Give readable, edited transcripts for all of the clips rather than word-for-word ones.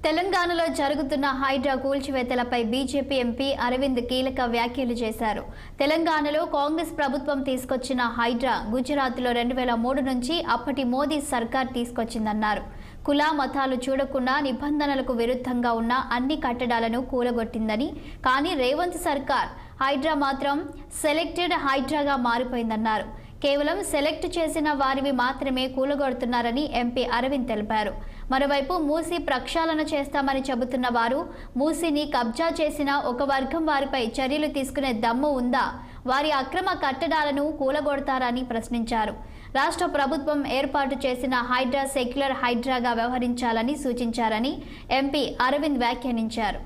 తెలంగాణలో జరుగుతున్న Hydraa కూల్చివేతలపై BJP MP Arvind కీలక వ్యాఖ్యలు చేశారు. తెలంగాణలో కాంగ్రెస్ ప్రభుత్వం తీసుకొచ్చిన హైడ్రా గుజరాత్లో 2003 నుంచి అప్పటి మోదీ సర్కార్ తీసుకొచ్చిందన్నారు. కుల మతాలు చూడకుండా నిబంధనలకు విరుద్ధంగా ఉన్న అన్ని కట్టడాలను కూలగొట్టిందని, కానీ రేవంత్ సర్కార్ హైడ్రా మాత్రం సెలెక్టెడ్ హైడ్రాగా మారిపోయిందన్నారు. కేవలం సెలెక్ట్ చేసిన వారివి మాత్రమే కూలగొడుతున్నారని ఎంపీ అరవింద్ తెలిపారు. మరోవైపు మూసీ ప్రక్షాళన చేస్తామని చెబుతున్న వారు మూసీని కబ్జా చేసిన ఒక వర్గం వారిపై చర్యలు తీసుకునే దమ్ము ఉందా? వారి అక్రమ కట్టడాలను కూలగొడతారని ప్రశ్నించారు. రాష్ట్ర ప్రభుత్వం ఏర్పాటు చేసిన హైడ్రా సెక్యులర్ హైడ్రాగా వ్యవహరించాలని సూచించారని ఎంపీ అరవింద్ వ్యాఖ్యానించారు.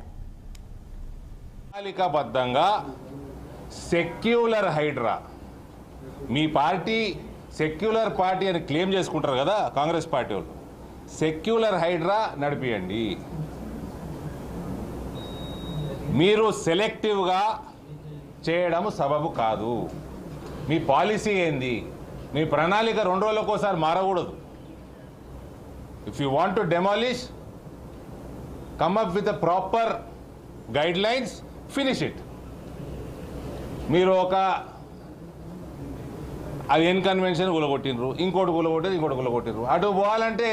సెక్యులర్ హైడ్రా మీ పార్టీ సెక్యులర్ పార్టీ అని క్లెయిమ్ చేసుకుంటారు కదా కాంగ్రెస్ పార్టీ వాళ్ళు. సెక్యులర్ హైడ్రా నడిపియండి. మీరు సెలెక్టివ్గా చేయడం సబబు కాదు. మీ పాలసీ ఏంది? మీ ప్రణాళిక 2 రోజులకోసారి మారకూడదు. If you want to demolish, come up with proper guidelines, finish it. మీరు ఒక అది ఎన్ కన్వెన్షన్ కూలగొట్టినరు, ఇంకోటి కూలగొట్టారు, ఇంకోటి కూలగొట్టినరు. అటు పోవాలంటే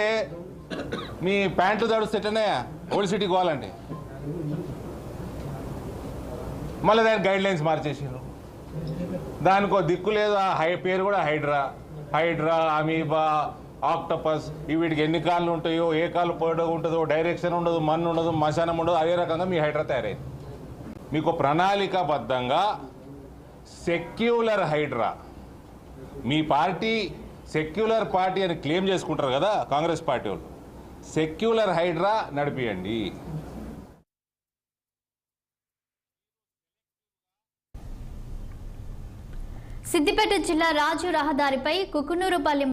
మీ ప్యాంట్లు తడుస్తేనే ఓల్డ్ సిటీకి పోవాలంటే మళ్ళీ దాని గైడ్ లైన్స్ మార్చేసారు. దానికో దిక్కు లేదు. ఆ పేరు కూడా హైడ్రా, అమీబా, ఆక్టోపస్. వీటికి ఎన్ని కాళ్ళు ఉంటాయో, ఏ కాళ్ళు పొడవు ఉంటుందో, డైరెక్షన్ ఉండదు, మన్ను ఉండదు, మశానం ఉండదు. అదే రకంగా మీ హైడ్రా తయారైంది. మీకు ప్రణాళికాబద్ధంగా సెక్యులర్ హైడ్రా, మీ పార్టీ సెక్యులర్ పార్టీ అని క్లెయిమ్ చేసుకుంటారు కదా కాంగ్రెస్ పార్టీ వాళ్ళు. సెక్యులర్ హైడ్రా నడిపియండి. సిద్దిపేట జిల్లా రాజు రహదారిపై కుకునూరుపల్లి